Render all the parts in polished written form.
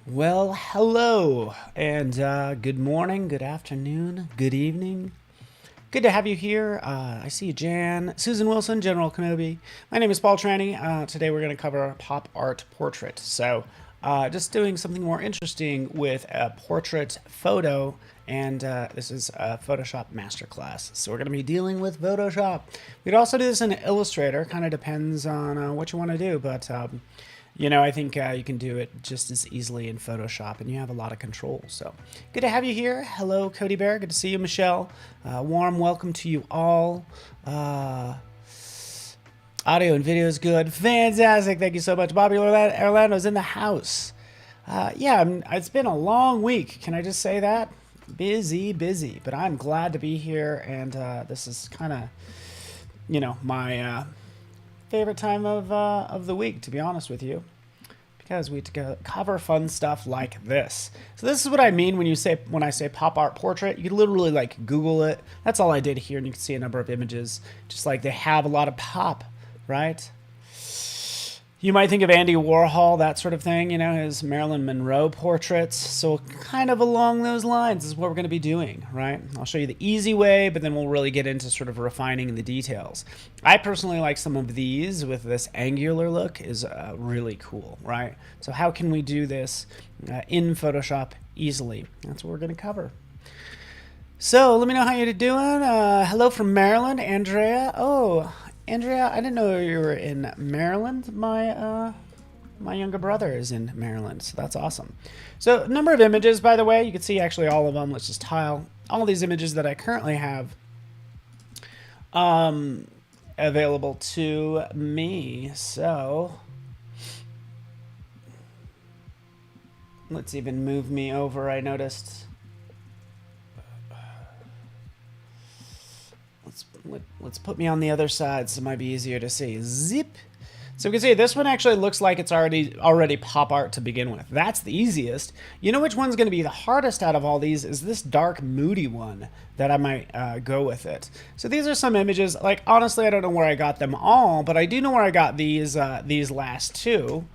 Well, hello, and good morning, good afternoon, good evening. Good to have you here. I see you, Jan, Susan Wilson, General Kenobi. My name is Paul Trani. Today we're going to cover pop art portrait. Just doing something more interesting with a portrait photo, and this is a Photoshop Masterclass. So we're going to be dealing with Photoshop. We'd also do this in Illustrator. Kind of depends on what you want to do, but I think you can do it just as easily in Photoshop, and you have a lot of control. So good to have you here. Hello, Cody Bear. Good to see you, Michelle. Warm welcome to you all. Audio and video is good. Fantastic. Thank you so much. Bobby Orlando's in the house. It's been a long week. Can I just say that? Busy. But I'm glad to be here, and this is kind of, my favorite time of the week, to be honest with you, because we cover fun stuff like this. So this is what I mean when I say pop art portrait. You can literally like Google it. That's all I did here, and you can see a number of images. Just like they have a lot of pop, right? You might think of Andy Warhol, that sort of thing, his Marilyn Monroe portraits. So kind of along those lines is what we're going to be doing, right? I'll show you the easy way, but then we'll really get into sort of refining the details. I personally like some of these with this angular look is really cool, right? So how can we do this in Photoshop easily? That's what we're going to cover. So let me know how you're doing. Hello from Maryland, Andrea. Oh, Andrea, I didn't know you were in Maryland. My younger brother is in Maryland, so that's awesome. So number of images, by the way, you can see actually all of them. Let's just tile all these images that I currently have available to me. So let's even move me over. I noticed. Let's put me on the other side so it might be easier to see. Zip. So we can see this one actually looks like it's already pop art to begin with. That's the easiest. You know which one's going to be the hardest out of all these is this dark, moody one that I might go with it. So these are some images. Like, honestly, I don't know where I got them all, but I do know where I got these last two.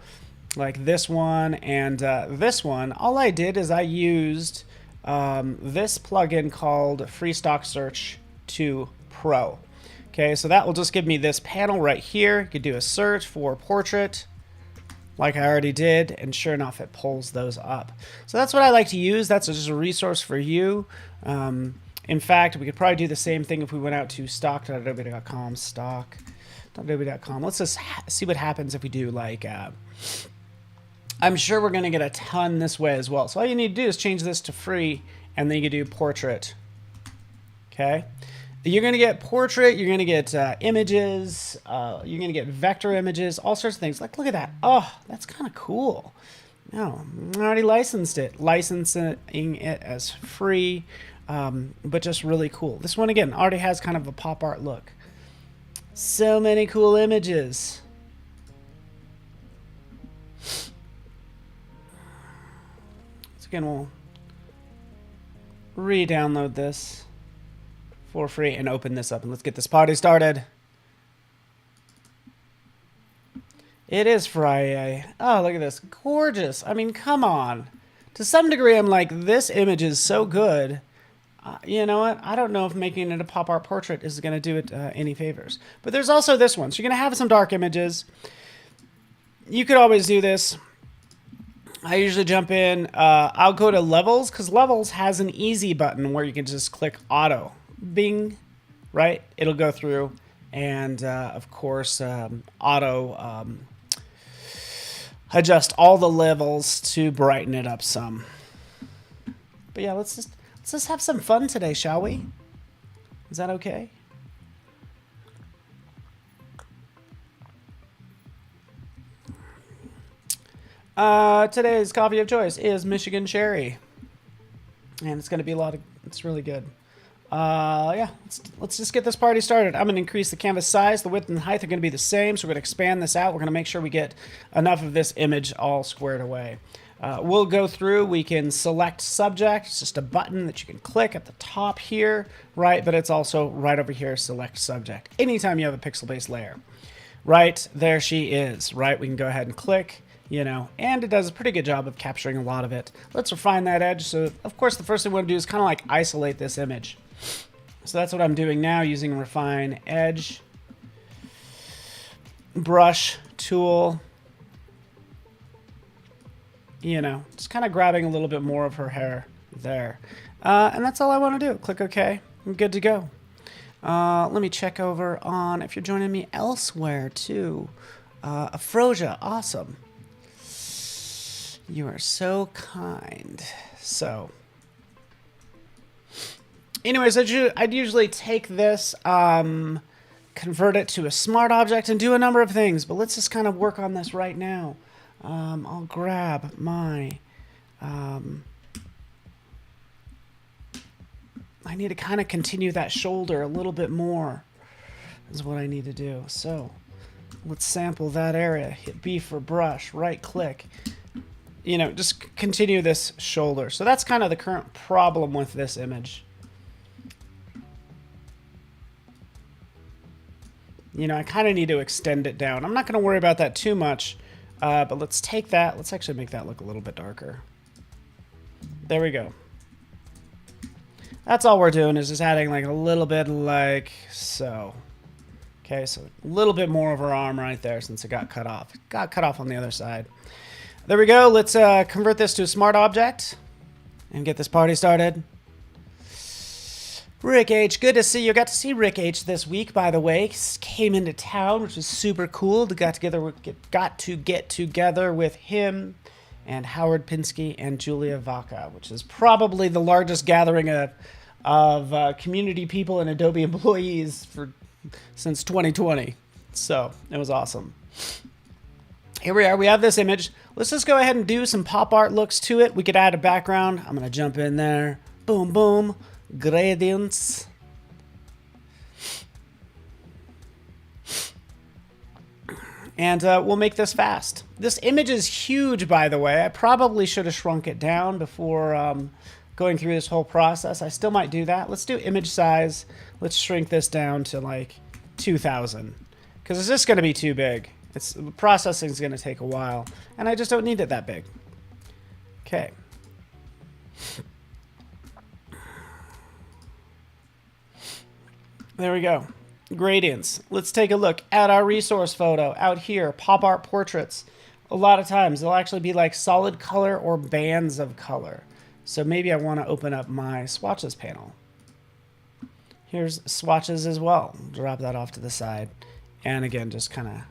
Like this one and this one. All I did is I used this plugin called Free Stock Search 2 Pro. Okay, so that will just give me this panel right here. You could do a search for portrait like I already did, and sure enough, it pulls those up. So that's what I like to use. That's just a resource for you. In fact, we could probably do the same thing if we went out to stock.adobe.com, stock.adobe.com. Let's just see what happens if we do like, I'm sure we're going to get a ton this way as well. So all you need to do is change this to free, and then you can do portrait. Okay. You're going to get portrait, you're going to get images, you're going to get vector images, all sorts of things. Like, look at that. Oh, that's kind of cool. No, I already licensed it. Licensing it as free, but just really cool. This one, again, already has kind of a pop art look. So many cool images. So again, we'll re-download this for free and open this up, and let's get this party started. It is Friday. Oh, look at this. Gorgeous. I mean, come on. To some degree, I'm like, this image is so good. You know what? I don't know if making it a pop art portrait is going to do it any favors. But there's also this one. So you're going to have some dark images. You could always do this. I usually jump in. I'll go to Levels, because Levels has an easy button where you can just click Auto. Bing, right? It'll go through, and of course, auto adjust all the levels to brighten it up some. But yeah, let's just have some fun today, shall we? Is that okay? Today's coffee of choice is Michigan Cherry, and it's going to be it's really good. Let's just get this party started. I'm going to increase the canvas size. The width and height are going to be the same, so we're going to expand this out. We're going to make sure we get enough of this image all squared away. We'll go through. We can select subject. It's just a button that you can click at the top here, right? But it's also right over here, select subject, anytime you have a pixel-based layer. right? There she is, right? We can go ahead and click, you know, and it does a pretty good job of capturing a lot of it. Let's refine that edge. So, of course, the first thing we want to do is kind of like isolate this image. So that's what I'm doing now, using refine edge, brush tool, you know, just kind of grabbing a little bit more of her hair there. And that's all I want to do. Click OK. I'm good to go. Let me check over on if you're joining me elsewhere too. Afrosia, awesome. You are so kind. So, anyways, I'd usually take this, convert it to a smart object and do a number of things, but let's just kind of work on this right now. I'll grab my, I need to kind of continue that shoulder a little bit more is what I need to do. So let's sample that area, hit B for brush, right click, you know, just continue this shoulder. So that's kind of the current problem with this image. You know, I kind of need to extend it down. I'm not going to worry about that too much, but let's take that. Let's actually make that look a little bit darker. There we go. That's all we're doing is just adding like a little bit like so. Okay, so a little bit more of her arm right there since it got cut off. Got cut off on the other side. There we go. Let's convert this to a smart object and get this party started. Rick H, good to see you. Got to see Rick H this week, by the way. Came into town, which was super cool. Got to get together with him and Howard Pinsky and Julia Vaca, which is probably the largest gathering of community people and Adobe employees since 2020. So it was awesome. Here we are. We have this image. Let's just go ahead and do some pop art looks to it. We could add a background. I'm going to jump in there. Boom, boom. Gradients. And we'll make this fast. This image is huge, by the way. I probably should have shrunk it down before going through this whole process. I still might do that. Let's do image size. Let's shrink this down to like 2,000 because it's just going to be too big. Processing is going to take a while, and I just don't need it that big. Okay. There we go. Gradients. Let's take a look at our resource photo out here. Pop art portraits. A lot of times they'll actually be like solid color or bands of color. So maybe I want to open up my swatches panel. Here's swatches as well. Drop that off to the side. And again, just kind of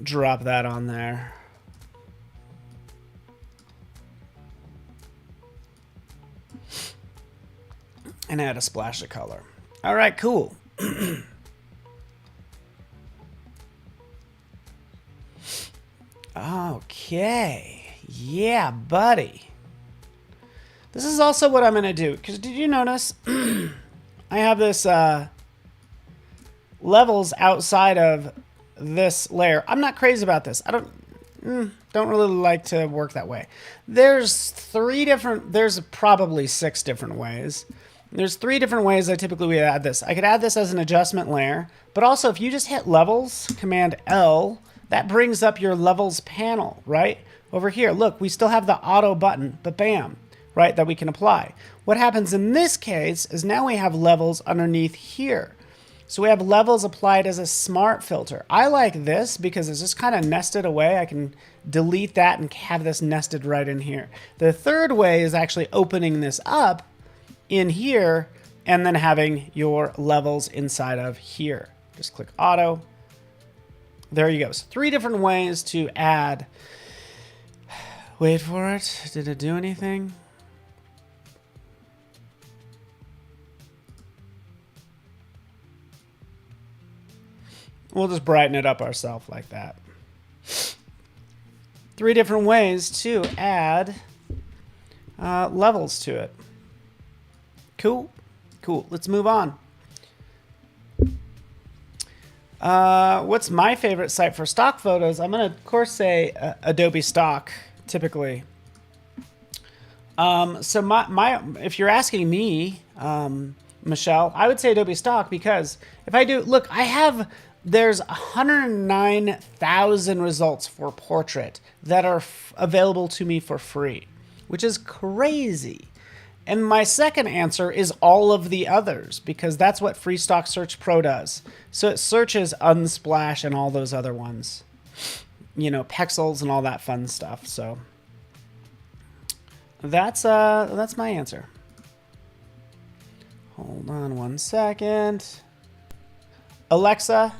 drop that on there. And add a splash of color. All right, cool. Okay. Yeah, buddy. This is also what I'm going to do. Because did you notice I have this levels outside of this layer. I'm not crazy about this. I don't really like to work that way. There's probably 6 different ways. There's 3 different ways I typically would add this. I could add this as an adjustment layer, but also if you just hit levels, Command L, that brings up your levels panel, right? Over here, look, we still have the auto button, but bam, right, that we can apply. What happens in this case is now we have levels underneath here. So we have levels applied as a smart filter. I like this because it's just kind of nested away. I can delete that and have this nested right in here. The third way is actually opening this up in here and then having your levels inside of here. Just click auto. There you go. So 3 different ways to add. Wait for it. Did it do anything? We'll just brighten it up ourselves like that. 3 different ways to add levels to it. Cool. Cool. Let's move on. What's my favorite site for stock photos? I'm going to, of course, say Adobe Stock, typically. So if you're asking me, Michelle. I would say Adobe Stock because if I do, look, there's 109,000 results for portrait that are available to me for free, which is crazy. And my second answer is all of the others because that's what Free Stock Search Pro does. So it searches Unsplash and all those other ones, you know, Pexels and all that fun stuff. So that's my answer. Hold on one second. Alexa.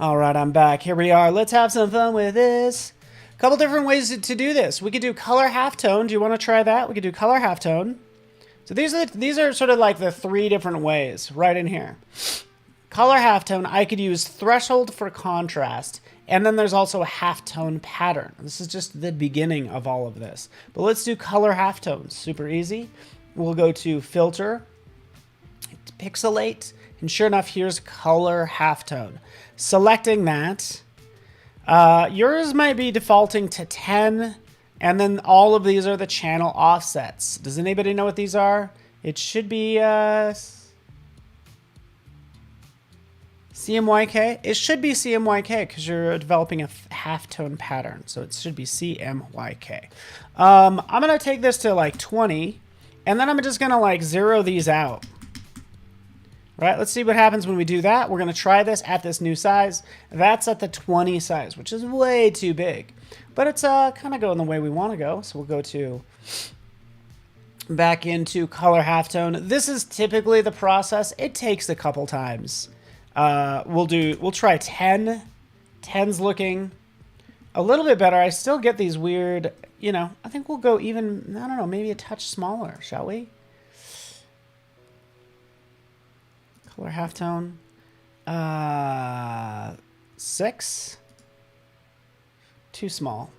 All right, I'm back. Here we are. Let's have some fun with this. A couple different ways to do this. We could do color halftone. Do you want to try that? We could do color halftone. So these are sort of like the 3 different ways right in here. Color halftone, I could use threshold for contrast, and then there's also a halftone pattern. This is just the beginning of all of this. But let's do color halftone. Super easy. We'll go to filter, pixelate, and sure enough, here's color halftone. Selecting that, yours might be defaulting to 10, and then all of these are the channel offsets. Does anybody know what these are? It should be CMYK. It should be CMYK because you're developing a halftone pattern, so it should be CMYK. I'm gonna take this to like 20, and then I'm just gonna like zero these out. Right, let's see what happens when we do that. We're going to try this at this new size. That's at the 20 size, which is way too big. But it's kind of going the way we want to go. So we'll go to back into color halftone. This is typically the process. It takes a couple times. We'll try 10. 10's looking a little bit better. I still get these weird, you know, I think we'll go even, I don't know, maybe a touch smaller, shall we? Color halftone, 6, too small.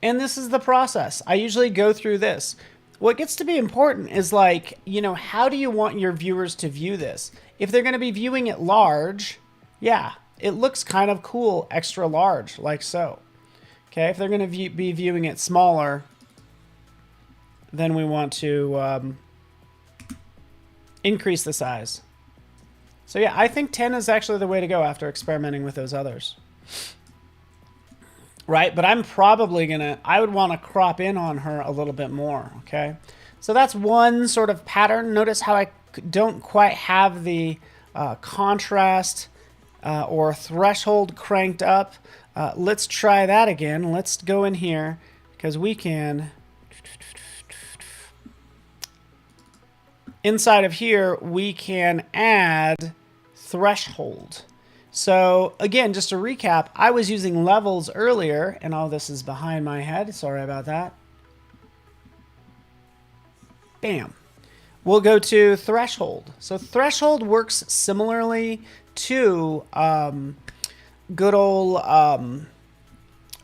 And this is the process. I usually go through this. What gets to be important is like, you know, how do you want your viewers to view this? If they're going to be viewing it large, yeah, it looks kind of cool, extra large, like so. Okay, if they're going to be viewing it smaller, then we want to increase the size. So yeah, I think 10 is actually the way to go after experimenting with those others. Right, but I'm probably I would want to crop in on her a little bit more, okay? So that's one sort of pattern. Notice how I don't quite have the contrast or threshold cranked up. Let's try that again. Let's go in here because we can... Inside of here, we can add threshold. So again, just to recap, I was using levels earlier, and oh, this is behind my head. Sorry about that. Bam. We'll go to threshold. So threshold works similarly to good old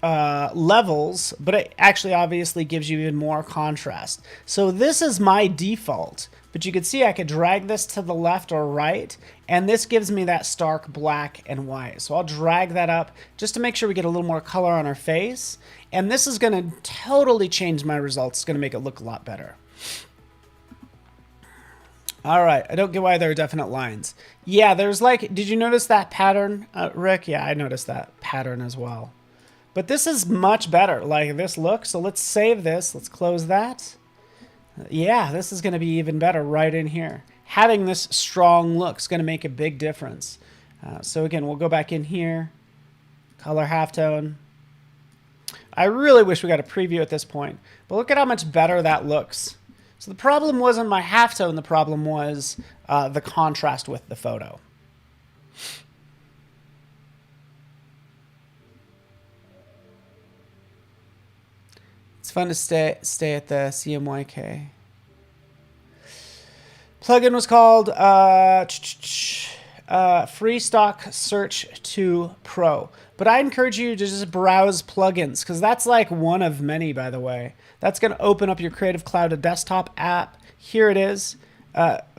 levels, but it actually obviously gives you even more contrast. So this is my default. But you can see I could drag this to the left or right, and this gives me that stark black and white. So I'll drag that up just to make sure we get a little more color on our face. And this is going to totally change my results. It's going to make it look a lot better. All right, I don't get why there are definite lines. Yeah, there's like, did you notice that pattern, Rick? Yeah, I noticed that pattern as well. But this is much better, like this look. So let's save this. Let's close that. Yeah, this is going to be even better right in here. Having this strong look is going to make a big difference. So again, we'll go back in here. Color halftone. I really wish we got a preview at this point. But look at how much better that looks. So the problem wasn't my halftone. The problem was the contrast with the photo. It's fun to stay at the CMYK. Plugin was called Free Stock Search 2 Pro. But I encourage you to just browse plugins because that's like one of many, by the way. That's going to open up your Creative Cloud desktop app. Here it is.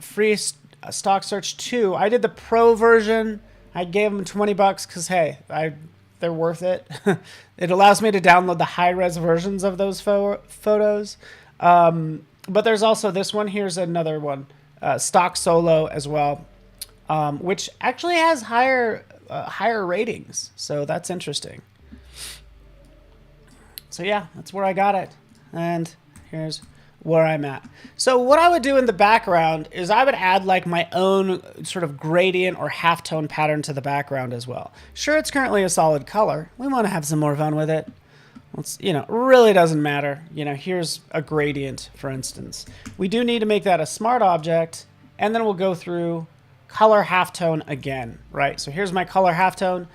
Free Stock Search 2. I did the Pro version. I gave them $20 because, hey, they're worth it. It allows me to download the high-res versions of those photos. But there's also this one. Here's another one, stock solo as well, which actually has higher ratings. So that's interesting. So yeah, that's where I got it. And here's where I'm at. So what I would do in the background is I would add like my own sort of gradient or halftone pattern to the background as well. Sure, it's currently a solid color. We want to have some more fun with it. It's, you know, really doesn't matter. You know, here's a gradient, for instance. We do need to make that a smart object, and then we'll go through color halftone again, right? So here's my color halftone,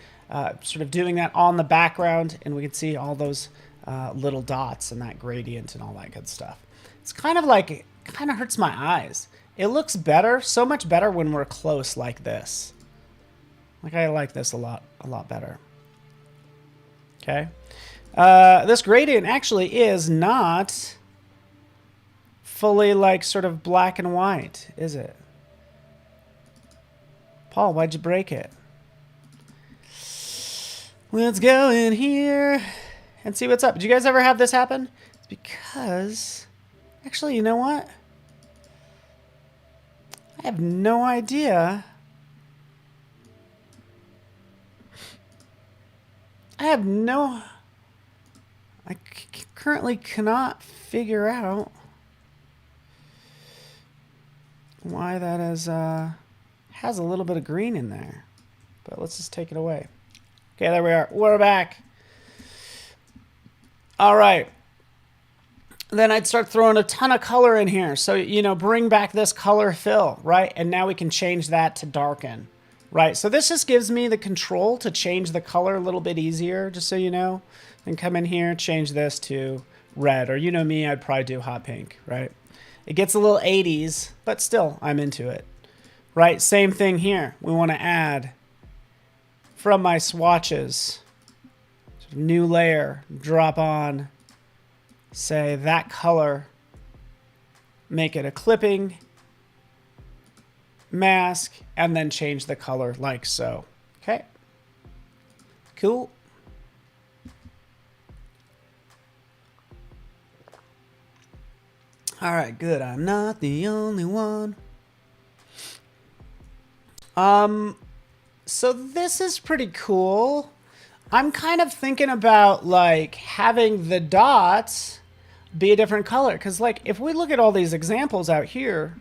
sort of doing that on the background, and we can see all those little dots and that gradient and all that good stuff. It's kind of like, it kind of hurts my eyes. It looks better, so much better when we're close like this. Like I like this a lot better. Okay. This gradient actually is not fully like sort of black and white, is it? Paul, why'd you break it? Let's go in here and see what's up. Did you guys ever have this happen? It's because, actually, you know what? I have no idea. I currently cannot figure out why that is, has a little bit of green in there. But let's just take it away. Okay, there we are. We're back. All right. Then I'd start throwing a ton of color in here. So, you know, bring back this color fill, right? And now we can change that to darken, right? So this just gives me the control to change the color a little bit easier, just so you know. Then come in here, change this to red. Or you know me, I'd probably do hot pink, right? It gets a little 80s, but still, I'm into it, right? Same thing here. We want to add from my swatches, new layer, drop on, say that color, make it a clipping, mask, and then change the color like so. Okay, cool. All right, good. I'm not the only one. So this is pretty cool. I'm kind of thinking about like having the dots be a different color. Because like if we look at all these examples out here,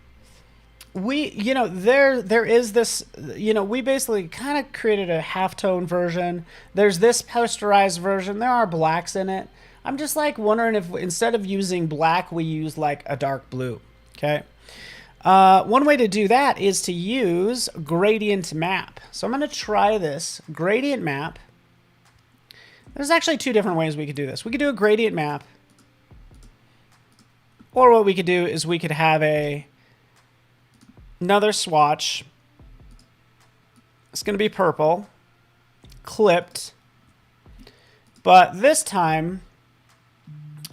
we, you know, there is this, you know, we basically kind of created a halftone version. There's this posterized version. There are blacks in it. I'm just like wondering if instead of using black, we use like a dark blue. Okay. One way to do that is to use gradient map. So I'm going to try this gradient map. There's actually two different ways we could do this. We could do a gradient map, or what we could do is we could have another swatch. It's going to be purple, clipped, but this time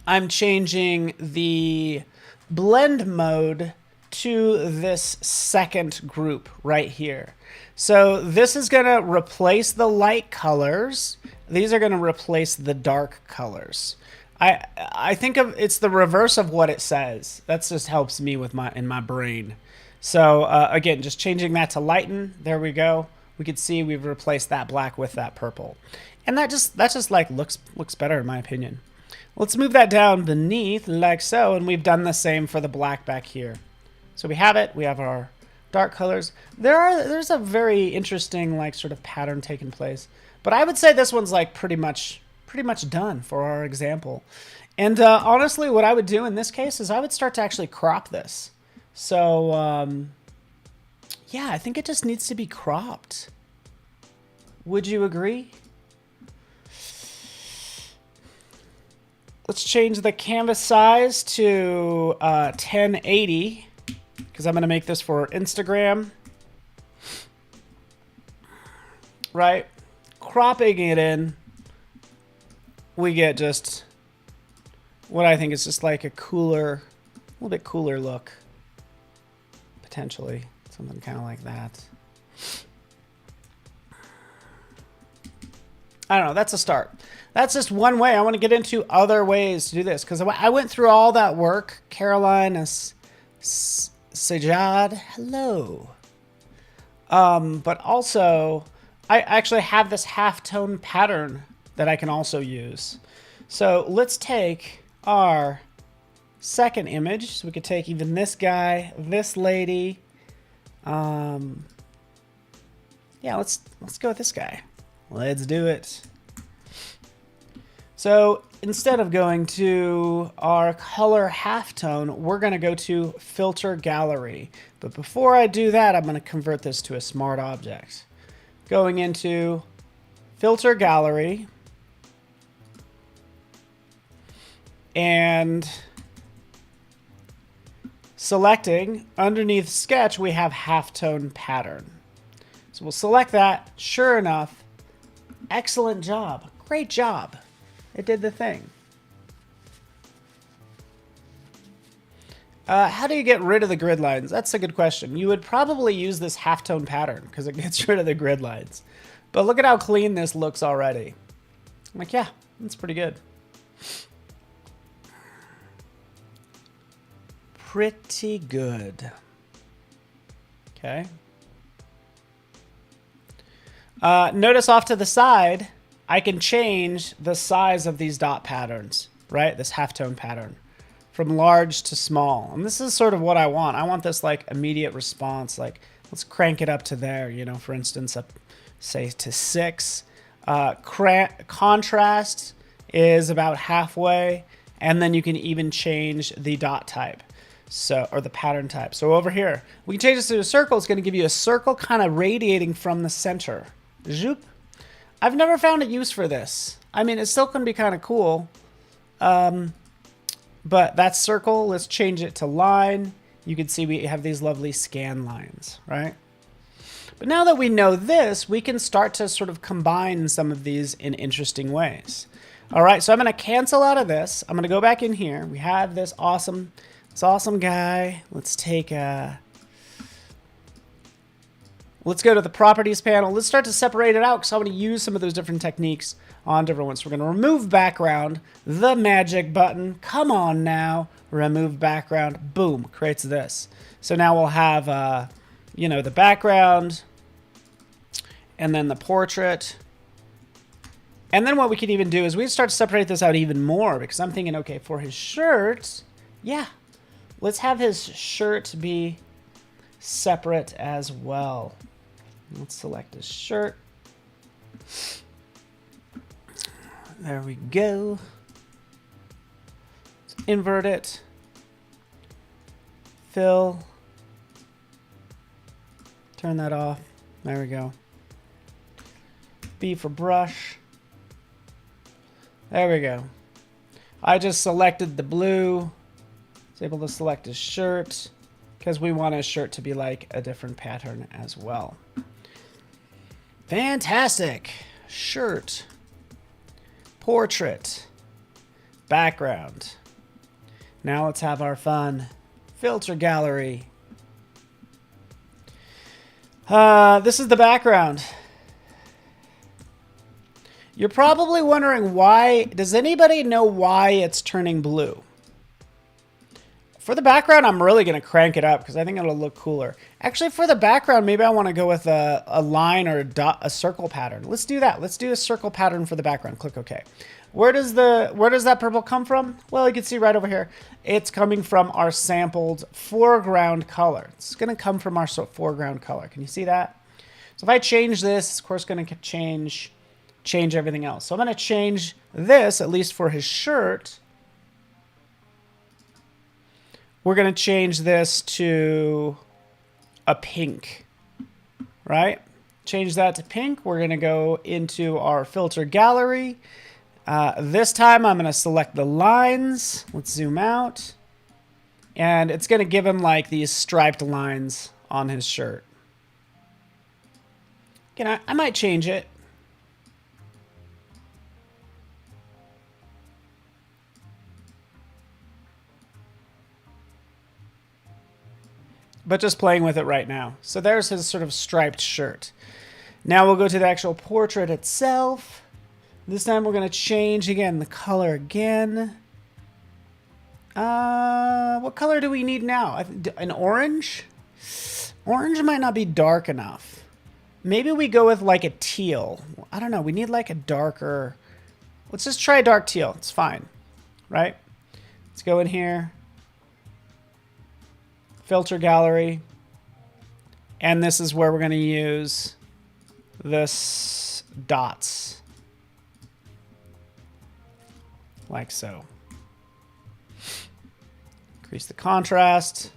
I'm changing the blend mode to this second group right here. So this is going to replace the light colors. These are going to replace the dark colors. I think of it's the reverse of what it says. That just helps me with in my brain. So again, just changing that to lighten. There we go. We could see we've replaced that black with that purple, and that just like looks better in my opinion. Let's move that down beneath like so, and we've done the same for the black back here. So we have it. We have our dark colors. There's a very interesting like sort of pattern taking place, but I would say this one's like pretty much done for our example. And honestly, what I would do in this case is I would start to actually crop this. So yeah, I think it just needs to be cropped. Would you agree? Let's change the canvas size to 1080 because I'm going to make this for Instagram. Right? Cropping it in, we get just what I think is just like a little bit cooler look. Potentially. Something kind of like that. I don't know. That's a start. That's just one way. I want to get into other ways to do this because I went through all that work. Caroline Sajad, hello. But also, I actually have this halftone pattern that I can also use. So let's take our second image. So we could take even this guy, this lady. Yeah, let's go with this guy. Let's do it. So instead of going to our color halftone, we're going to go to filter gallery. But before I do that, I'm going to convert this to a smart object. Going into filter gallery and selecting underneath sketch, we have halftone pattern. So we'll select that. Sure enough, excellent job. Great job. It did the thing. How do you get rid of the grid lines? That's a good question. You would probably use this halftone pattern because it gets rid of the grid lines. But look at how clean this looks already. I'm like, yeah, that's pretty good. Pretty good. Okay. Notice off to the side, I can change the size of these dot patterns, right? This halftone pattern from large to small. And this is sort of what I want. I want this like immediate response. Like let's crank it up to there, you know, for instance, up say to 6. Contrast is about halfway. And then you can even change the dot type. So, or the pattern type. So over here, we can change this to a circle. It's going to give you a circle kind of radiating from the center. Zoop. I've never found a use for this. I mean, it still can be kind of cool. But that's circle. Let's change it to line. You can see we have these lovely scan lines, right? But now that we know this, we can start to sort of combine some of these in interesting ways. All right, so I'm going to cancel out of this. I'm going to go back in here. We have this awesome guy. Let's take let's go to the properties panel. Let's start to separate it out because I want to use some of those different techniques on different ones. So we're going to remove background, the magic button. Come on now, remove background. Boom, creates this. So now we'll have, you know, the background and then the portrait. And then what we could even do is we start to separate this out even more because I'm thinking, okay, for his shirt, yeah, let's have his shirt be separate as well. Let's select his shirt. There we go. Let's invert it. Fill. Turn that off. There we go. B for brush. There we go. I just selected the blue. It's able to select his shirt because we want his shirt to be like a different pattern as well. Fantastic. Shirt. Portrait. Background. Now let's have our fun filter gallery. This is the background. You're probably wondering why. Does anybody know why it's turning blue? For the background, I'm really going to crank it up because I think it'll look cooler. Actually, for the background, maybe I want to go with a line or a circle pattern. Let's do that. Let's do a circle pattern for the background. Click OK. Where does that purple come from? Well, you can see right over here. It's coming from our sampled foreground color. It's going to come from our foreground color. Can you see that? So if I change this, it's of course going to change everything else. So I'm going to change this, at least for his shirt. We're going to change this to a pink, right? Change that to pink. We're going to go into our filter gallery. This time I'm going to select the lines. Let's zoom out. And it's going to give him like these striped lines on his shirt. I might change it. But just playing with it right now. So there's his sort of striped shirt. Now we'll go to the actual portrait itself. This time we're going to change again the color again. What color do we need now? An orange? Orange might not be dark enough. Maybe we go with like a teal. I don't know. We need like a darker. Let's just try dark teal. It's fine, right? Let's go in here. Filter gallery. And this is where we're going to use this dots. Like so. Increase the contrast.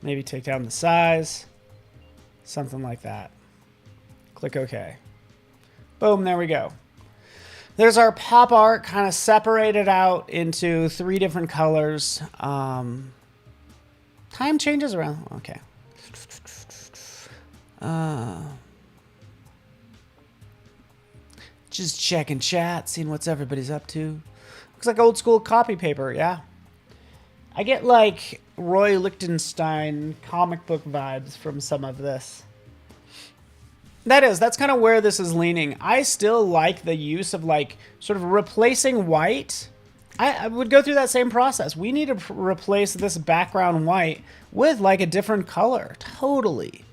Maybe take down the size. Something like that. Click OK. Boom, there we go. There's our pop art kind of separated out into 3 different colors. Time changes around. Okay. Just checking chat, seeing what's everybody's up to. Looks like old school copy paper, yeah. I get like Roy Lichtenstein comic book vibes from some of this. That's kind of where this is leaning. I still like the use of like sort of replacing white. I would go through that same process. We need to replace this background white with like a different color. Totally.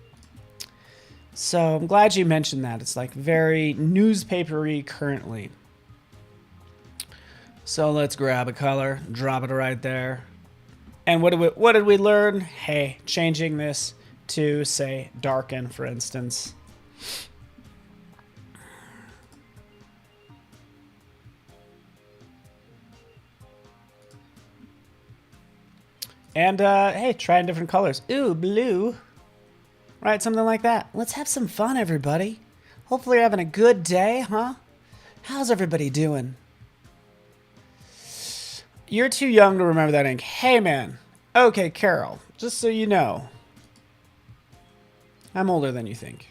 So I'm glad you mentioned that. It's like very newspapery currently. So let's grab a color, drop it right there. And what did we learn? Hey, changing this to say darken, for instance. And hey, trying different colors. Ooh, blue. Right, something like that. Let's have some fun, everybody. Hopefully you're having a good day, huh? How's everybody doing? You're too young to remember that ink. Hey, man. Okay, Carol, just so you know, I'm older than you think.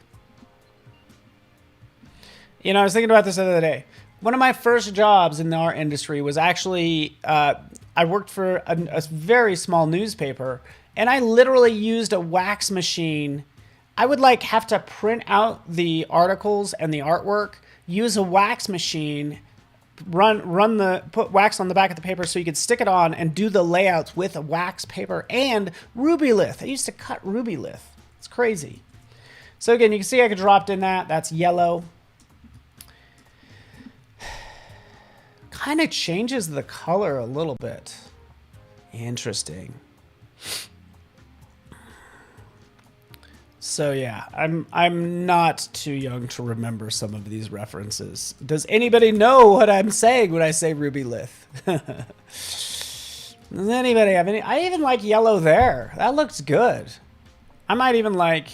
You know, I was thinking about this the other day. One of my first jobs in the art industry was actually, I worked for a very small newspaper, and I literally used a wax machine. I would like have to print out the articles and the artwork, use a wax machine, put wax on the back of the paper so you could stick it on and do the layouts with a wax paper and ruby lith. I used to cut ruby lith. It's crazy. So again, you can see I could dropped in that. That's yellow. Kind of changes the color a little bit. Interesting. So yeah, I'm not too young to remember some of these references. Does anybody know what I'm saying when I say ruby lith? Does anybody have any? I even like yellow there. That looks good. I might even like,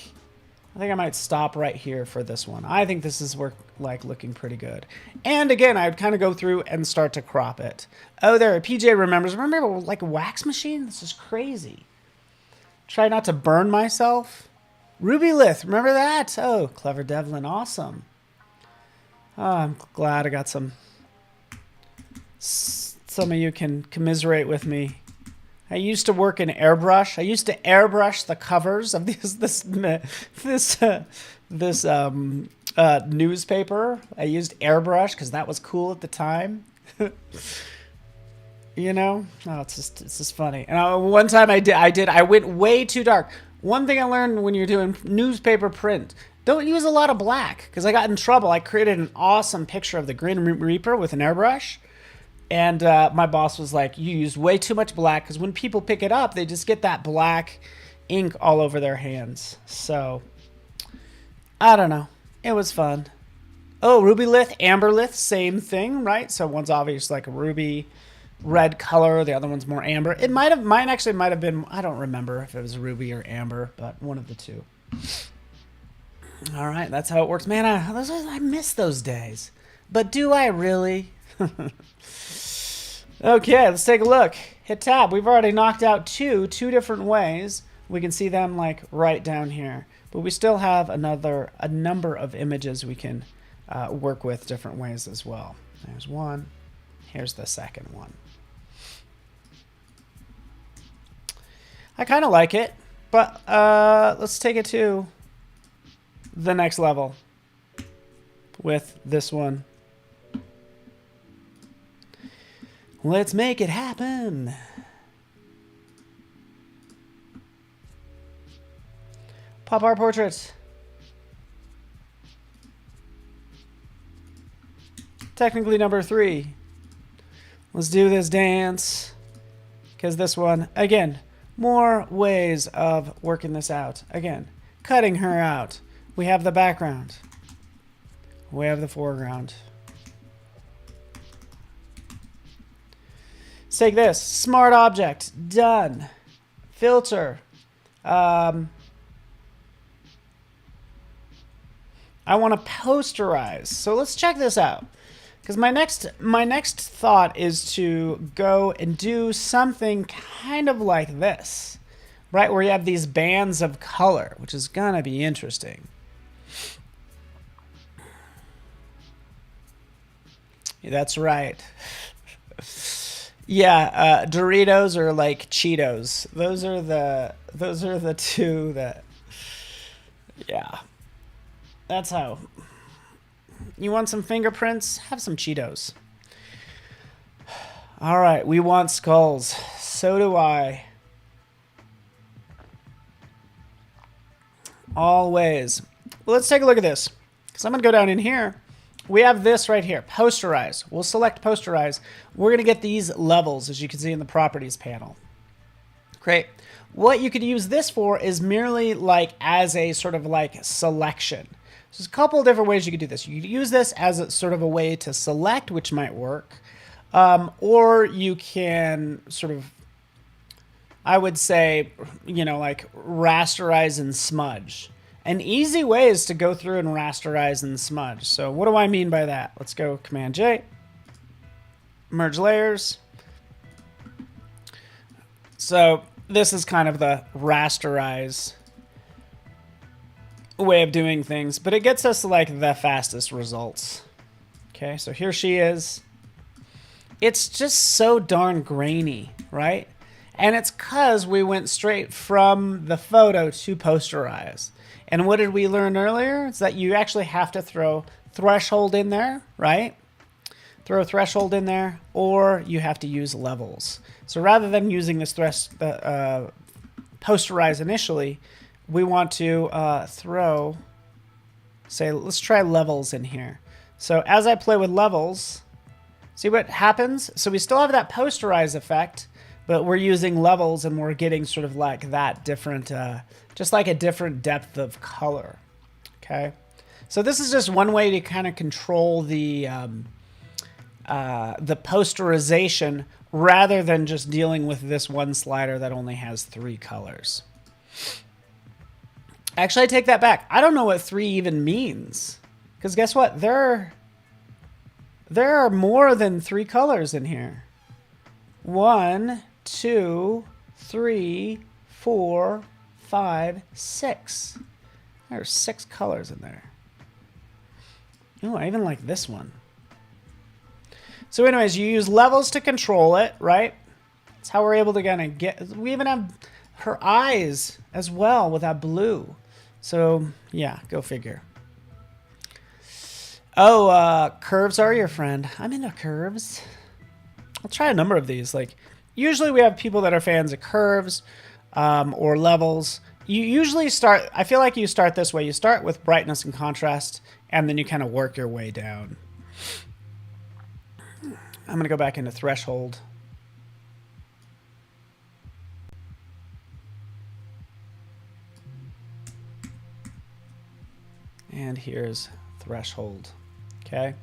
I think I might stop right here for this one. I think this is looking pretty good. And again, I'd kind of go through and start to crop it. Oh, there, PJ remembers. Remember like a wax machine? This is crazy. Try not to burn myself. Ruby lith, remember that? Oh, clever Devlin, awesome. Oh, I'm glad I got some of you can commiserate with me. I used to work in airbrush. I used to airbrush the covers of this newspaper. I used airbrush because that was cool at the time. You know, oh, it's just funny. And one time I went way too dark. One thing I learned when you're doing newspaper print, don't use a lot of black, because I got in trouble. I created an awesome picture of the Grim Reaper with an airbrush, and my boss was like, you use way too much black, because when people pick it up, they just get that black ink all over their hands. So, I don't know. It was fun. Oh, ruby lith, amber lith, same thing, right? So one's obviously like a ruby red color, the other one's more amber. Mine actually might have been, I don't remember if it was ruby or amber, but one of the two. All right, that's how it works. Man, I miss those days. But do I really? Okay, let's take a look. Hit tab. We've already knocked out two different ways. We can see them like right down here. But we still have a number of images we can work with different ways as well. There's one. Here's the second one. I kind of like it, but let's take it to the next level. with this one. Let's make it happen. Pop art portrait. Technically number 3. Let's do this dance. Because this one, again, more ways of working this out. Again, cutting her out. We have the background. We have the foreground. Let's take this. Smart object. Done. Filter. I want to posterize. So let's check this out. Because my next thought is to go and do something kind of like this. Right? Where you have these bands of color, which is going to be interesting. Yeah, that's right. Yeah, Doritos are like Cheetos. Those are the two that, yeah. That's how. You want some fingerprints? Have some Cheetos. All right, we want skulls. So do I. Always. Well, let's take a look at this. Because I'm going to go down in here. We have this right here, posterize. We'll select posterize. We're going to get these levels, as you can see in the properties panel. Great. What you could use this for is merely like as a sort of like selection. So there's a couple of different ways you could do this. You could use this as a sort of a way to select, which might work. Or you can sort of, I would say, you know, like rasterize and smudge. An easy way is to go through and rasterize and smudge. So what do I mean by that? Let's go Command J, merge layers. So this is kind of the rasterize way of doing things, but it gets us like the fastest results. Okay, so here she is. It's just so darn grainy, right? And it's because we went straight from the photo to posterize. And what did we learn earlier? It's that you actually have to throw threshold in there, right? Throw a threshold in there, or you have to use levels. So rather than using this posterize initially, we want to throw, say, let's try levels in here. So as I play with levels, see what happens? So we still have that posterize effect, but we're using levels and we're getting sort of like that different, just like a different depth of color, okay? So this is just one way to kind of control the posterization rather than just dealing with this one slider that only has 3 colors. Actually, I take that back. I don't know what 3 even means. Because guess what? There are more than 3 colors in here. 1, 2, 3, 4, 5, 6. There are 6 colors in there. Oh, I even like this one. So anyways, you use levels to control it, right? That's how we're able to kind of get... We even have her eyes as well with that blue. So, yeah, go figure. Oh, curves are your friend. I'm into curves. I'll try a number of these. Like, usually we have people that are fans of curves or levels. You usually start... I feel like you start this way. You start with brightness and contrast, and then you kind of work your way down. I'm going to go back into threshold. And here's threshold. Okay.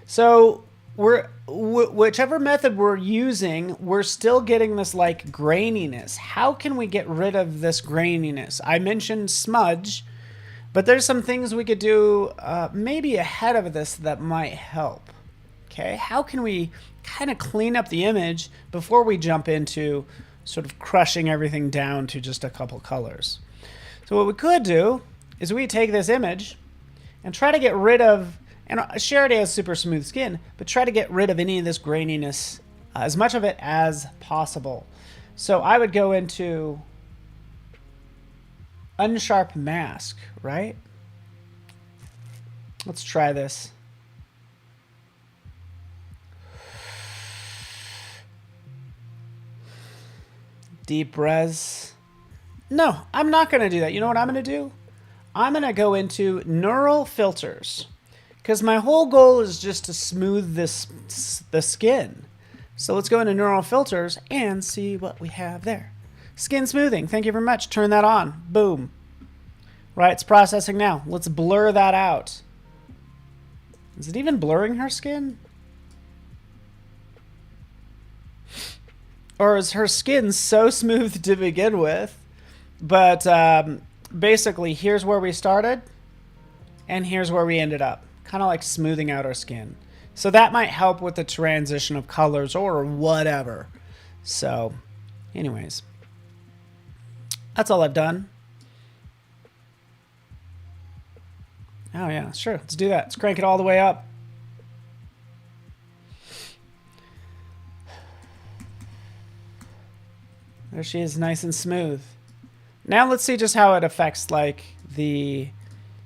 So whichever method we're using, we're still getting this like graininess. How can we get rid of this graininess? I mentioned smudge, but there's some things we could do maybe ahead of this that might help. Okay, how can we kind of clean up the image before we jump into sort of crushing everything down to just a couple colors? So what we could do is we take this image and try to get rid of, and she already has super smooth skin, but try to get rid of any of this graininess, as much of it as possible. So I would go into unsharp mask, right? Let's try this. Deep res. No, I'm not going to do that. You know what I'm going to do? I'm going to go into neural filters because my whole goal is just to smooth the skin. So let's go into neural filters and see what we have there. Skin smoothing. Thank you very much. Turn that on. Boom. Right, it's processing now. Let's blur that out. Is it even blurring her skin? Or is her skin so smooth to begin with? But basically, here's where we started, and here's where we ended up. Kind of like smoothing out our skin. So that might help with the transition of colors or whatever. So, anyways. That's all I've done. Oh yeah, sure, let's do that. Let's crank it all the way up. There she is, nice and smooth. Now let's see just how it affects like the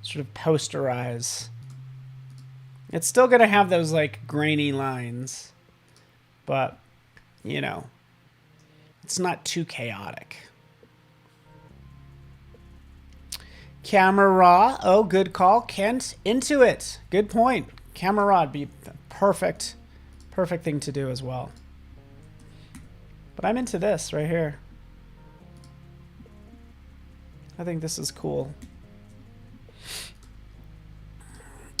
sort of posterize. It's still gonna have those like grainy lines, but you know, it's not too chaotic. Camera raw. Oh, good call, Kent. Into it. Good point. Camera raw would be the perfect thing to do as well. But I'm into this right here. I think this is cool.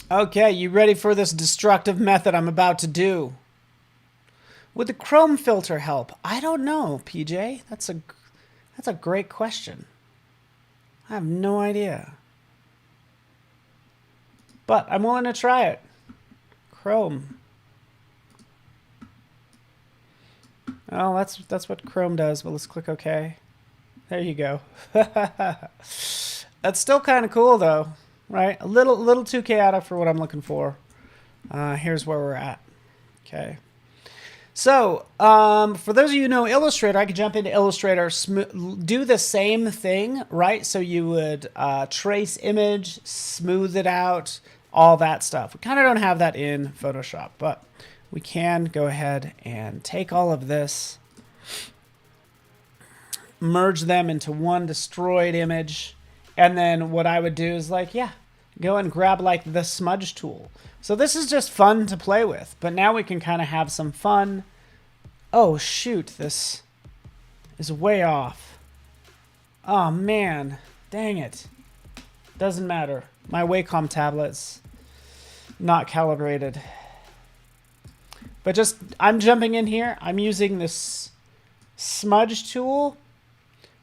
Okay, you ready for this destructive method I'm about to do? Would the chrome filter help? I don't know, PJ. That's a great question. I have no idea. But I'm willing to try it. Chrome. Oh, that's what Chrome does, but let's click OK. There you go. That's still kind of cool though, right? A little too chaotic for what I'm looking for. Here's where we're at. Okay. So, for those of you who know Illustrator, I could jump into Illustrator, do the same thing, right? So you would trace image, smooth it out, all that stuff. We kind of don't have that in Photoshop, but we can go ahead and take all of this, merge them into one destroyed image, and then what I would do is like, yeah, go and grab like the smudge tool. So this is just fun to play with, but now we can kind of have some fun. Oh shoot, this is way off. Oh man, dang it. Doesn't matter. My Wacom tablet's not calibrated. But just, I'm jumping in here. I'm using this smudge tool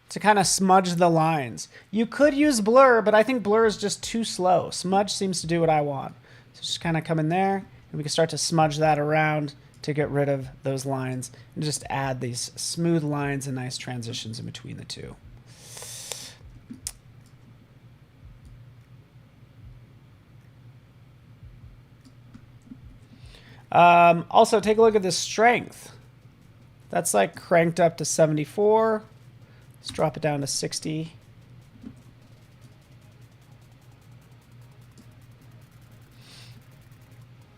to kind of smudge the lines. You could use blur, but I think blur is just too slow. Smudge seems to do what I want. So just kind of come in there, and we can start to smudge that around to get rid of those lines and just add these smooth lines and nice transitions in between the two. Also, take a look at the strength. That's like cranked up to 74. Let's drop it down to 60.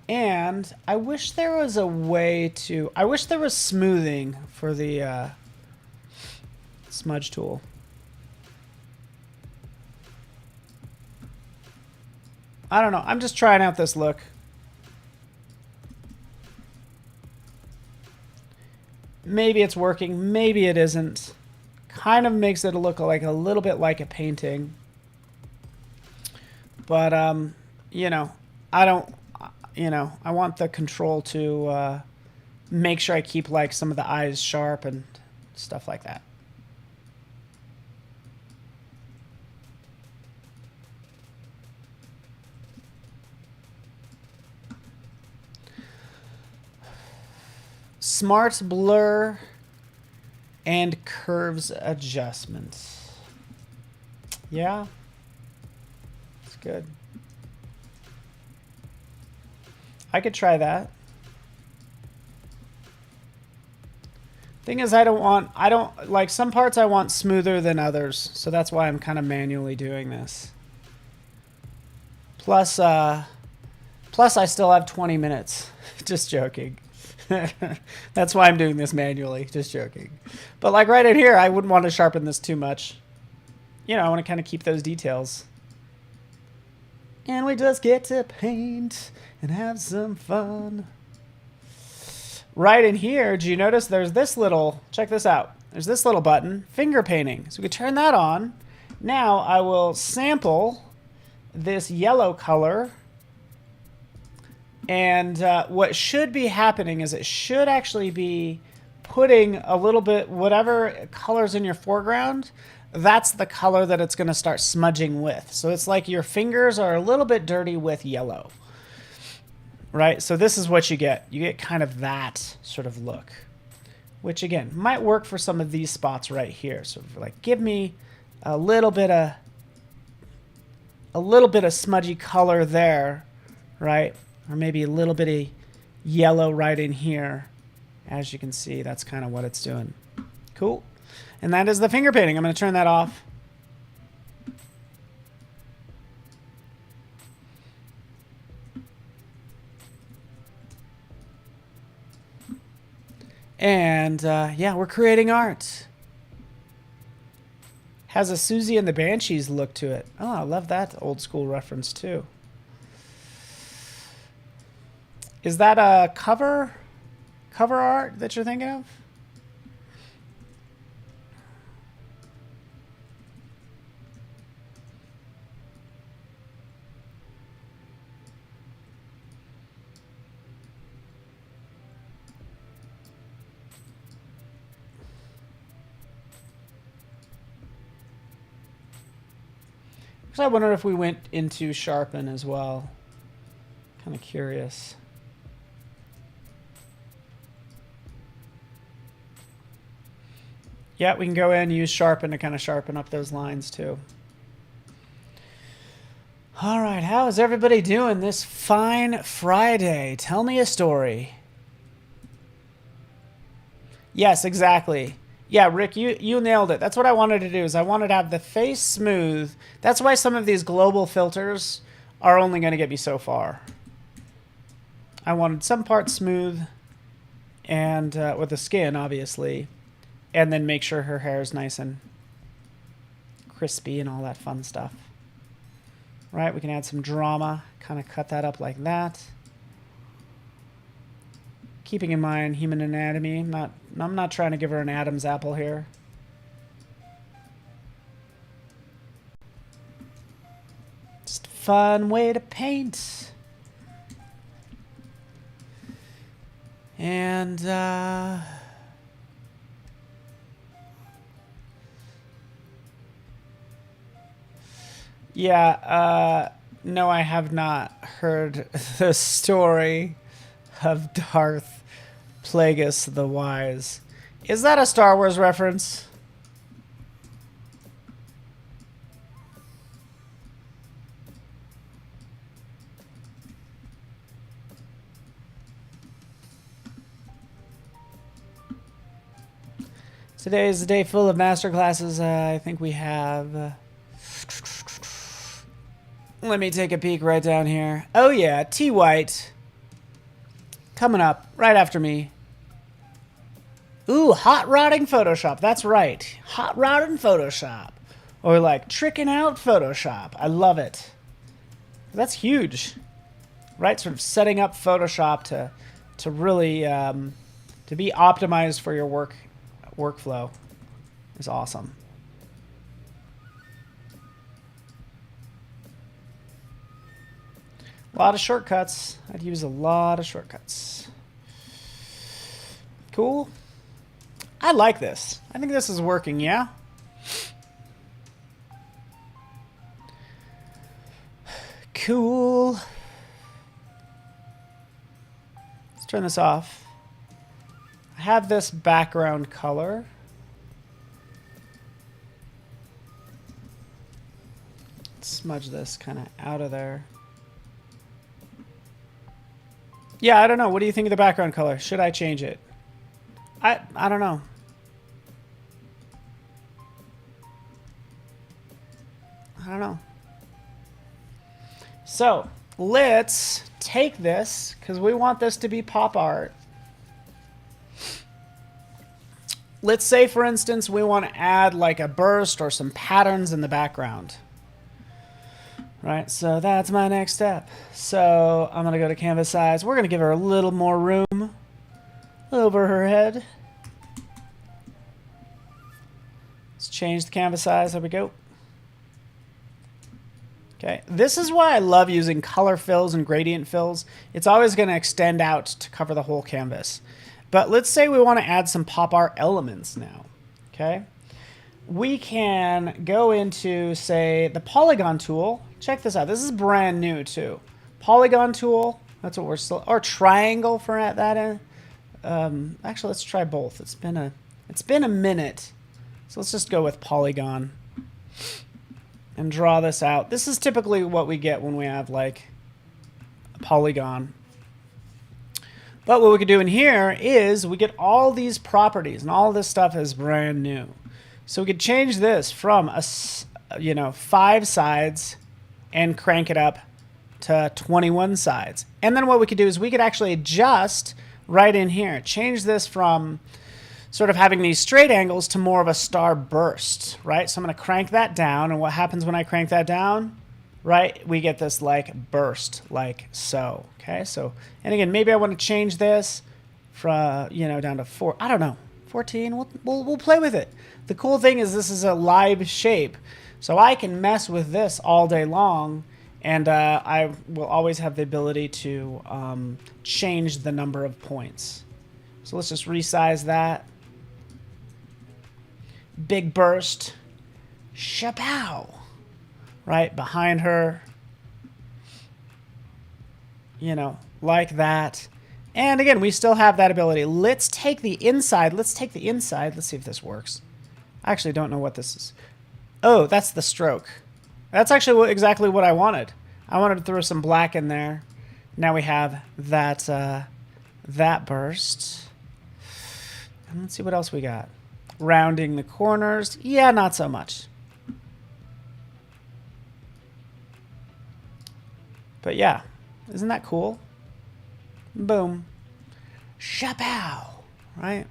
And I wish there was a way to... I wish there was smoothing for the smudge tool. I don't know. I'm just trying out this look. Maybe it's working. Maybe it isn't. Kind of makes it look like a little bit like a painting. But, you know, I don't... You know, I want the control to make sure I keep like some of the eyes sharp and stuff like that. Smart blur and curves adjustment. Yeah, it's good. I could try that. Thing is, I don't like some parts I want smoother than others, so that's why I'm kind of manually doing this. Plus, Plus, I still have 20 minutes. Just joking. That's why I'm doing this manually. Just joking. But like right in here, I wouldn't want to sharpen this too much. You know, I want to kind of keep those details. And we just get to paint and have some fun. Right in here, do you notice there's this little, check this out. There's this little button, finger painting. So we can turn that on. Now I will sample this yellow color. And what should be happening is it should actually be putting a little bit, whatever color's in your foreground, that's the color that it's going to start smudging with. So it's like your fingers are a little bit dirty with yellow. Right? So this is what you get. You get kind of that sort of look. Which again, might work for some of these spots right here. So like give me a little bit of smudgy color there, right? Or maybe a little bit of yellow right in here. As you can see, that's kind of what it's doing. Cool. And that is the finger painting. I'm going to turn that off. And yeah, we're creating art. Has a Susie and the Banshees look to it. Oh, I love that old school reference too. Is that a cover art that you're thinking of? I wonder if we went into sharpen as well. Kind of curious. Yeah, we can go in and use sharpen to kind of sharpen up those lines too. All right, how is everybody doing this fine Friday? Tell me a story. Yes, exactly. Yeah, Rick, you nailed it. That's what I wanted to do, is I wanted to have the face smooth. That's why some of these global filters are only going to get me so far. I wanted some parts smooth, and with the skin, obviously, and then make sure her hair is nice and crispy and all that fun stuff. Right, we can add some drama, kind of cut that up like that. Keeping in mind human anatomy, I'm not trying to give her an Adam's apple here. Just a fun way to paint. And yeah, no, I have not heard the story of Darth Plagueis the Wise. Is that a Star Wars reference? Today is a day full of masterclasses. I think we have... let me take a peek right down here. Oh yeah, T. White. Coming up right after me. Ooh, hot rodding Photoshop. That's right. Hot rodding Photoshop. Or like tricking out Photoshop. I love it. That's huge. Right? Sort of setting up Photoshop to really to be optimized for your workflow is awesome. A lot of shortcuts. I'd use a lot of shortcuts. Cool. I like this. I think this is working, yeah? Cool. Let's turn this off. I have this background color. Let's smudge this kind of out of there. Yeah, I don't know. What do you think of the background color? Should I change it? I don't know. I don't know. So let's take this, because we want this to be pop art. Let's say, for instance, we want to add like a burst or some patterns in the background. Right, so that's my next step. So I'm going to go to canvas size. We're going to give her a little more room over her head. Let's change the canvas size. There we go. Okay, this is why I love using color fills and gradient fills. It's always going to extend out to cover the whole canvas. But let's say we want to add some pop art elements now. Okay, we can go into, say, the polygon tool. Check this out. This is brand new too. Polygon tool. That's what we're still, or triangle for that. Actually, let's try both. It's been a minute, so let's just go with polygon and draw this out. This is typically what we get when we have like a polygon. But what we could do in here is we get all these properties, and all this stuff is brand new. So we could change this from 5 sides and crank it up to 21 sides. And then what we could do is we could actually adjust right in here. Change this from sort of having these straight angles to more of a star burst, right? So I'm going to crank that down, and what happens when I crank that down? Right, we get this like burst, like so. Okay, so, and again, maybe I want to change this from, down to 4. I don't know, 14. We'll play with it. The cool thing is this is a live shape, so I can mess with this all day long, and I will always have the ability to change the number of points. So let's just resize that. Big burst. Shapow. Right behind her. Like that. And again, we still have that ability. Let's take the inside. Let's see if this works. I actually don't know what this is. Oh, that's the stroke. That's actually exactly what I wanted. I wanted to throw some black in there. Now we have that that burst. And let's see what else we got. Rounding the corners. Yeah, not so much. But yeah, isn't that cool? Boom. Shapow. Right?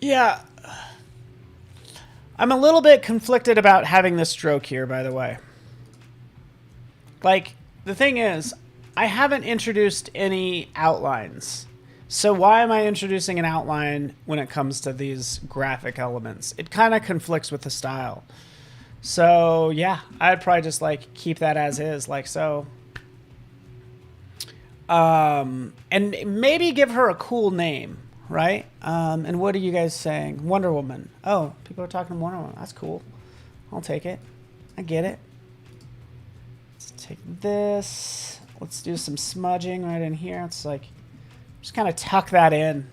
Yeah. I'm a little bit conflicted about having this stroke here, by the way. Like, the thing is, I haven't introduced any outlines. So why am I introducing an outline when it comes to these graphic elements? It kind of conflicts with the style. So yeah, I'd probably just like keep that as is, like so. And maybe give her a cool name, right? And what are you guys saying? Wonder Woman. Oh, people are talking Wonder Woman. That's cool. I'll take it. I get it. Let's take this. Let's do some smudging right in here. It's like, just kind of tuck that in.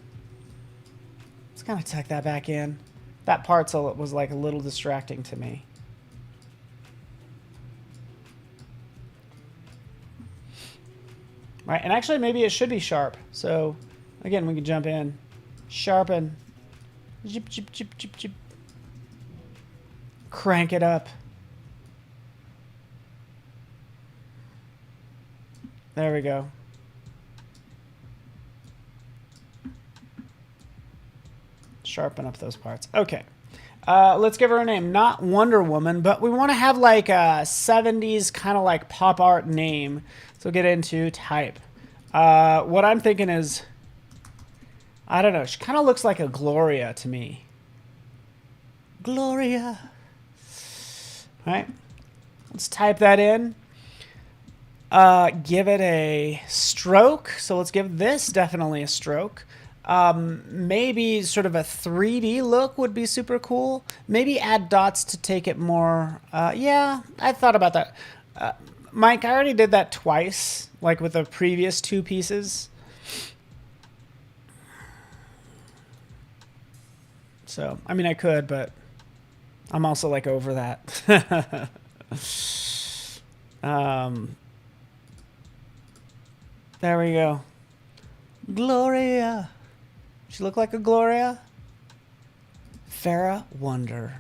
Let's kind of tuck that back in. That part was like a little distracting to me. Right, and actually maybe it should be sharp. So again, we can jump in, sharpen, jip, jip, jip, jip, jip. Crank it up. There we go. Sharpen up those parts. Okay. Let's give her a name. Not Wonder Woman, but we want to have like a 70s kind of like pop art name. So get into type. What I'm thinking is, I don't know. She kind of looks like a Gloria to me. Gloria. All right. Let's type that in. Give it a stroke. So let's give this definitely a stroke. Maybe sort of a 3D look would be super cool. Maybe add dots to take it more. Yeah, I thought about that. Mike, I already did that twice, like with the previous 2 pieces. So, I mean, I could, but I'm also like over that. There we go. Gloria. She look like a Gloria? Farah Wonder.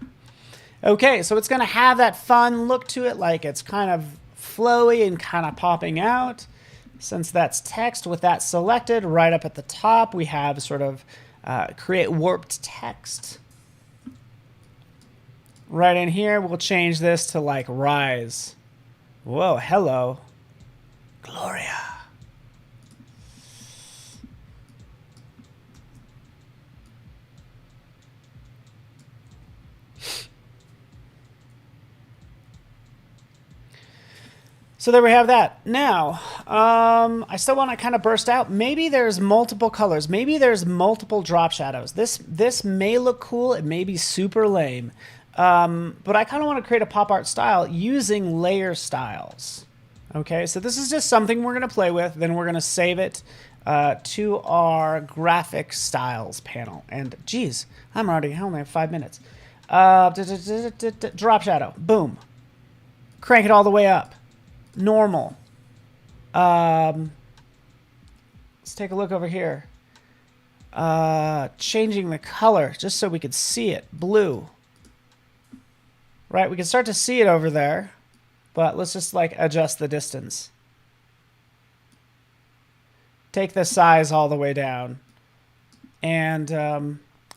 Okay, so it's going to have that fun look to it, like it's kind of flowy and kind of popping out. Since that's text with that selected, right up at the top, we have sort of create warped text. Right in here, we'll change this to like rise. Whoa, hello. Gloria. So there we have that. Now, I still want to kind of burst out. Maybe there's multiple colors. Maybe there's multiple drop shadows. This may look cool. It may be super lame. But I kind of want to create a pop art style using layer styles. Okay, so this is just something we're going to play with. Then we're going to save it to our graphic styles panel. And geez, I only have 5 minutes. Drop shadow. Boom. Crank it all the way up. Normal. Let's take a look over here. Changing the color just so we could see it. Blue. Right, we can start to see it over there, but let's just like adjust the distance. Take the size all the way down. And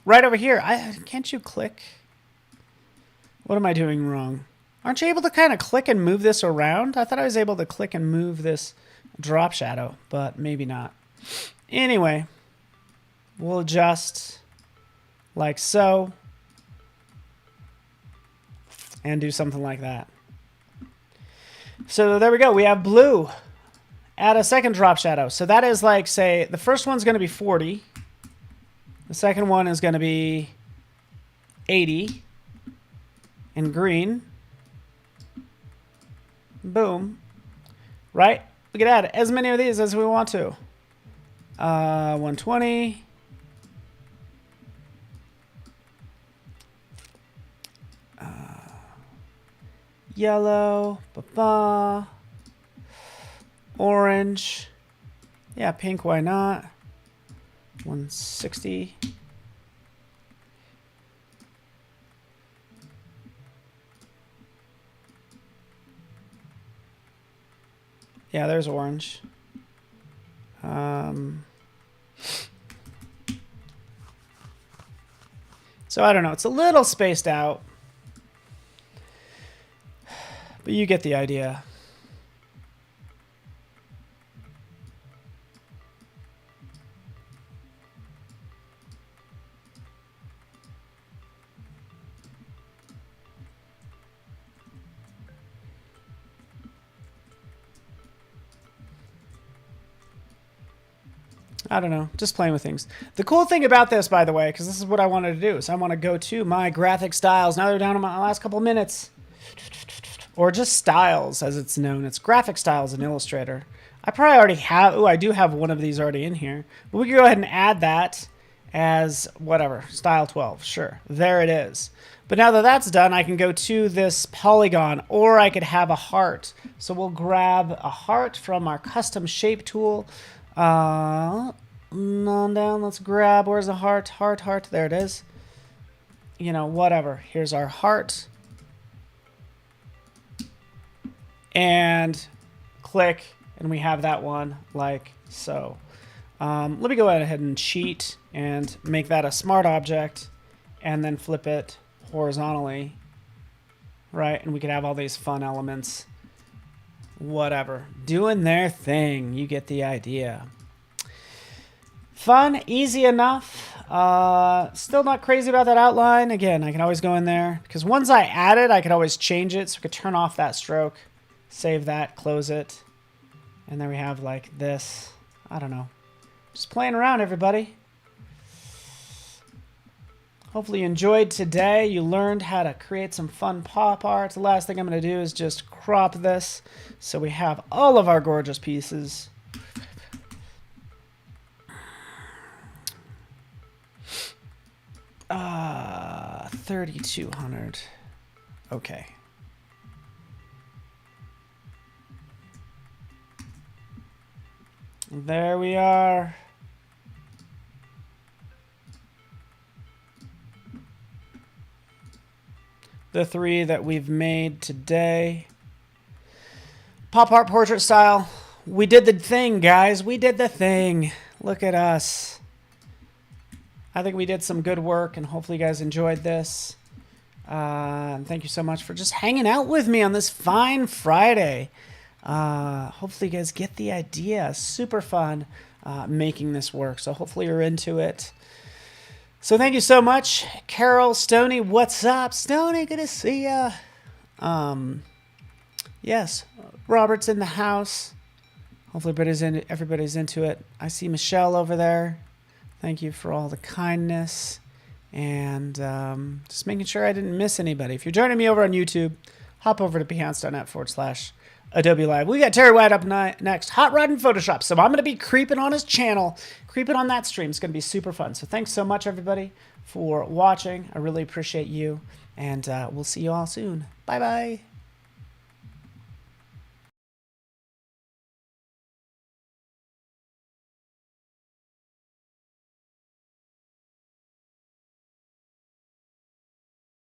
right over here, can't you click? What am I doing wrong? Aren't you able to kind of click and move this around? I thought I was able to click and move this drop shadow, but maybe not. Anyway, we'll adjust like so and do something like that. So there we go. We have blue. Add a second drop shadow. So that is like, say, the first one's going to be 40. The second one is going to be 80 in green. Boom. Right? We can add as many of these as we want to. 120. Yellow. Ba-ba. Orange. Yeah, pink, why not? 160. Yeah, there's orange. So I don't know. It's a little spaced out. But you get the idea. I don't know, just playing with things. The cool thing about this, by the way, because this is what I wanted to do, is I want to go to my graphic styles. Now they're down to my last couple minutes. Or just styles, as it's known. It's graphic styles in Illustrator. I probably already have, oh, I do have one of these already in here. But we can go ahead and add that as whatever, style 12, sure. There it is. But now that that's done, I can go to this polygon, or I could have a heart. So we'll grab a heart from our custom shape tool. On down, let's grab, where's the heart? Heart, there it is. You know, whatever. Here's our heart. And click, and we have that one like so. Let me go ahead and cheat and make that a smart object, and then flip it horizontally, right? And we could have all these fun elements. Whatever, doing their thing. You get the idea. Fun, easy enough. Still not crazy about that outline. Again, I can always go in there because once I add it, I could always change it. So I could turn off that stroke, save that, close it, and then we have like this. I don't know. Just playing around, everybody. Hopefully you enjoyed today. You learned how to create some fun pop art. The last thing I'm going to do is just crop this so we have all of our gorgeous pieces. Ah, 3,200. Okay. There we are. the 3 that we've made today. Pop art portrait style. We did the thing, guys. We did the thing. Look at us. I think we did some good work, and hopefully you guys enjoyed this. Thank you so much for just hanging out with me on this fine Friday. Hopefully you guys get the idea. Super fun making this work, so hopefully you're into it. So thank you so much. Carol, Stoney, what's up? Stoney, good to see ya. Yes, Robert's in the house. Hopefully everybody's into it. I see Michelle over there. Thank you for all the kindness. And just making sure I didn't miss anybody. If you're joining me over on YouTube, hop over to behance.net/Adobe Live. We got Terry White up next. Hot Rod in Photoshop. So I'm going to be creeping on his channel, creeping on that stream. It's going to be super fun. So thanks so much, everybody, for watching. I really appreciate you. And we'll see you all soon. Bye-bye.